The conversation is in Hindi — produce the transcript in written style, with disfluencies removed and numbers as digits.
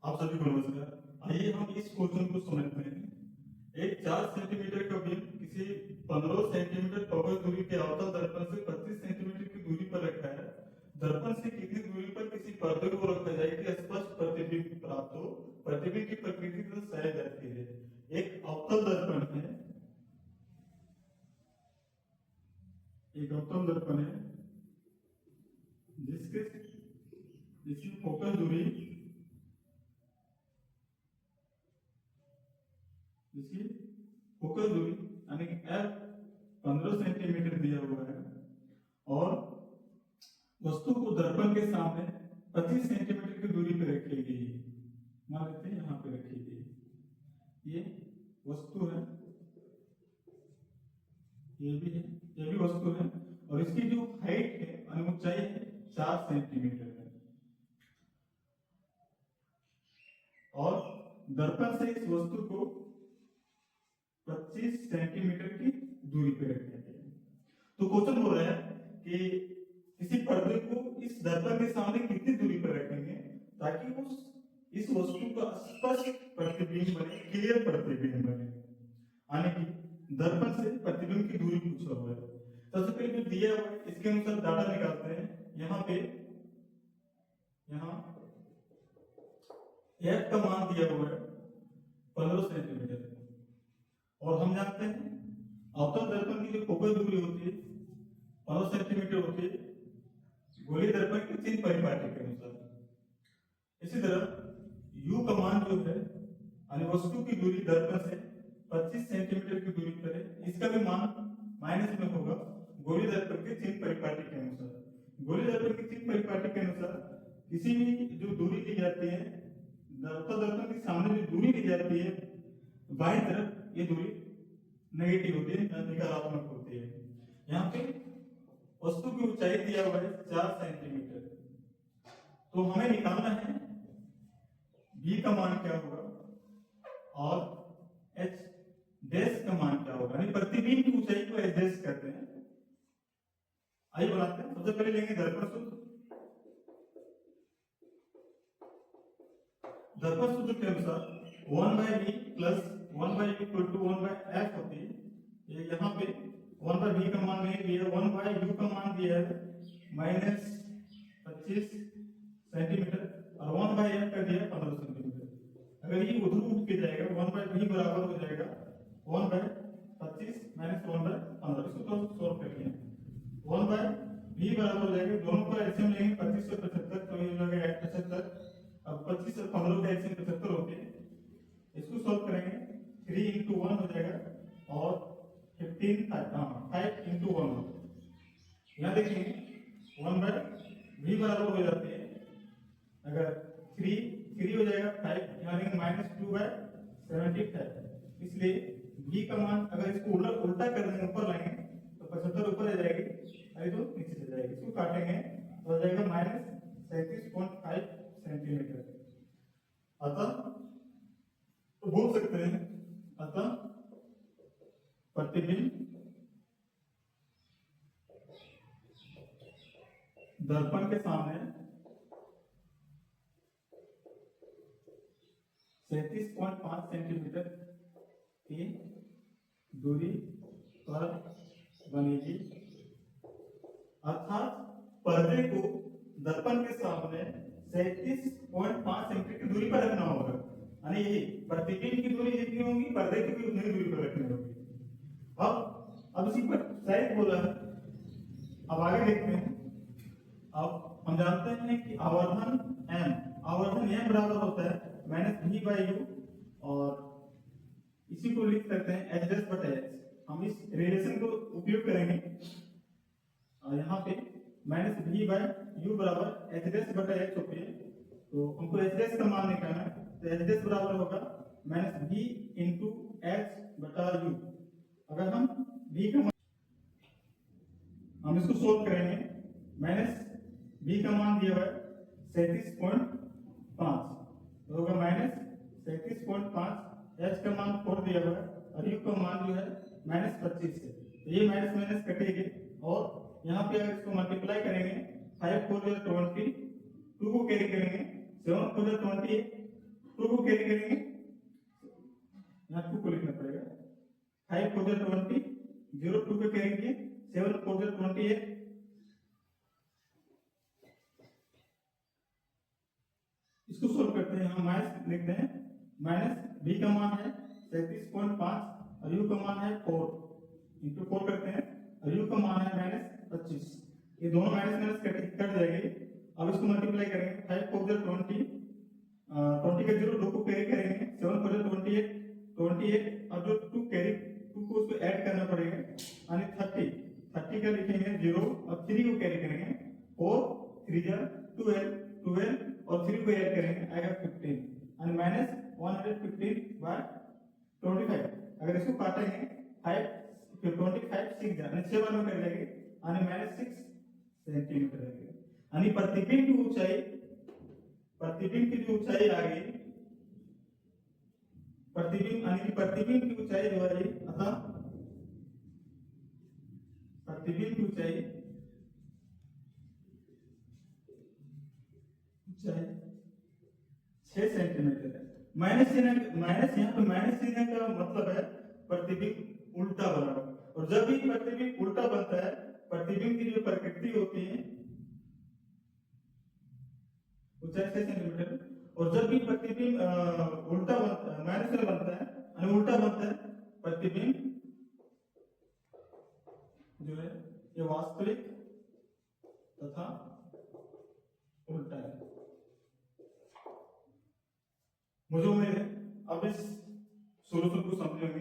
आप सभी को नमस्कार। आइए हम इस क्वेश्चन को समझते हैं। एक 4 सेंटीमीटर का बीम किसी 15 सेंटीमीटर फोकस दूरी के अवतल दर्पण से 25 सेंटीमीटर की दूरी पर रखा है। दर्पण से कितनी दूरी पर किसी पर्दे को रखा जाए कि स्पष्ट प्रतिबिंब प्राप्त हो। प्रतिबिंब की प्रकृति को दर्शाया जाती है। एक अवतल दर्पण है, एक अवतल दर्पण है जिसकी फोकस दूरी यानी कि F 15 सेंटीमीटर दिया हुआ है और वस्तु को दर्पण के सामने 25 सेंटीमीटर की दूरी पर रखी गई है। मान लेते हैं यहाँ पे रखी गई। ये वस्तु है, ये भी वस्तु है और इसकी जो हाइट है यानी ऊंचाई है 4 सेंटीमीटर है और दर्पण से इस वस्तु को 25 सेंटीमीटर की दूरी पे रखा गया है। तो क्वेश्चन हो रहा है कि किसी पर्दे को इस दर्पण के सामने कितनी दूरी पर रखेंगे ताकि उस इस वस्तु का स्पष्ट प्रतिबिंब बने, क्लियर प्रतिबिंब बने। यानी कि दर्पण से प्रतिबिंब की दूरी पूछा हुआ है। सबसे पहले जो दिया हुआ है इसके अनुसार डाटा निकालते हैं। यहाँ F का मान दिया हुआ है 15 सेंटीमीटर और हम जानते हैं अवतल दर्पण की जो फोकस दूरी होती है 15 सेंटीमीटर होती है गोलीय दर्पण के 3 परिपाटी के अनुसार। इसी तरह U का मान जो है यानी वस्तु की दूरी दर्पण से 25 सेंटीमीटर की दूरी पर है, इसका भी मान माइनस में होगा गोलीय दर्पण के 3 परिपाटी के अनुसार। गोलीय दर्पण के 3 परिपाटी के अनुसार किसी भी जो दूरी ली जाती है, अवतल दर्पण के सामने जो दूरी ली जाती है बाईं तरफ, ये दूरी नेगेटिव होती है, नकारात्मक होती है। यहाँ पे वस्तु की ऊंचाई दिया हुआ है 4 सेंटीमीटर, तो हमें निकालना है B का मान क्या होगा और H डैश का मान क्या होगा, यानी प्रतिबिंब की ऊंचाई को H डैश कहते हैं। आइए बनाते हैं। सबसे पहले लेंगे दर्पण सूत्र। दर्पण सूत्र के अनुसार 1/V plus 1/U equal to 1/F होती है। ये यहाँ पे 1/V का मान नहीं दिया, 1/U का मान दिया है -25 सेंटीमीटर और 1/F का दिया 15 सेंटीमीटर। अगर ये उधर उठ के जाएगा 1/V बराबर हो जाएगा 1/25 माइनस 1/15। इसको तो सॉल्व कर लिया। 1/V बराबर हो जाएगा, दोनों का एलसीएम लेंगे 25 से 75 तो ये हो जाएगा 75। अब 25 और 15 का एलसीएम 75 होते हैं, इसको सॉल्व करेंगे 3 into 1 हो जाएगा और 5 into 1 होगा। यहाँ देखेंगे 1/V बराबर हो जाती है, अगर 3 हो जाएगा 5, यहाँ देखेंगे -2/75। इसलिए V का मान अगर इसको उल्टा कर देंगे, ऊपर लाएंगे तो 75 ऊपर आ जाएगी, अरे तो नीचे चले जाएगी। इसको काटेंगे तो हो जाएगा -37.5 सेंटीमीटर। अतः तो बोल सकते हैं अतः प्रतिबिंब दर्पण के सामने 37.5 सेंटीमीटर की दूरी पर बनेगी। अर्थात पर्दे को दर्पण के सामने 37.5 सेंटीमीटर की दूरी पर रखना होगा, यानी यही प्रतिबिंब की दूरी जितनी होगी पर्दे की भी उतनी दूरी पर रखनी होगी। अब इसी पर शायद बोला है। अब आगे देखते हैं। अब हम जानते हैं कि आवर्धन M बराबर होता है -V/U और इसी को लिख सकते हैं H'/H। हम इस रिलेशन को उपयोग करेंगे और यहाँ पे -V/U बराबर H'/H होती है, तो हमको H' का मान निकालना है, तो H' बराबर होगा -V into H/U। अगर हम V का हम इसको सोल्व करेंगे, -V का मान दिया हुआ है 37.5 तो होगा -37.5, H का मान 4 दिया हुआ है और U का मान जो है -25 है, तो ये माइनस कटेगी और यहाँ पे अगर इसको मल्टीप्लाई करेंगे 5 4 20, 2 को कैरी करेंगे 7 4 20, 2 को कैरी करेंगे, यहाँ 2 को लिखना पड़ेगा। 5 4 20, 0 2 को कैरी किए, 7 4 28, इसको सोल्व करते हैं। हम माइनस लिखते हैं, माइनस बी का मान है 37.5 और यू का मान है 4, इंटू 4 करते हैं और यू का मान है -25। ये दोनों माइनस माइनस कट जाएगी। अब इसको मल्टीप्लाई करेंगे, 5 4 20, 20 का 0 2 को कैरी करेंगे, 7 4 28, 28 और जो 2 कैरी 2 को उसको ऐड करना पड़ेगा, यानी 30 का लिखेंगे 0 और 3 को कैरी करेंगे, 4 3 12 12 और 3 को ऐड करेंगे, आएगा 15 और माइनस 115/25। अगर इसको काटेंगे 5 फिर 25 6 यानी 7 में कर जाएंगे यानी -6 सेंटीमीटर रहेगी। यानी प्रतिबिंब की ऊंचाई, प्रतिबिंब की जो ऊंचाई आ गई, प्रतिबिंब यानी कि प्रतिबिंब की ऊंचाई जो है, अतः प्रतिबिंब की ऊंचाई 6 सेंटीमीटर है। माइनस यहाँ पे माइनस चिन्ह का मतलब है प्रतिबिंब उल्टा बना। और जब भी प्रतिबिंब उल्टा बनता है, प्रतिबिंब की जो प्रकृति होती है ऊंचाई 6 सेंटीमीटर, और जब भी प्रतिबिंब उल्टा बनता है, माइनस में बनता है यानी उल्टा बनता है, प्रतिबिंब जो है ये वास्तविक तथा उल्टा है। मुझे उम्मीद है अब इस सोल्यूशन को समझेंगे।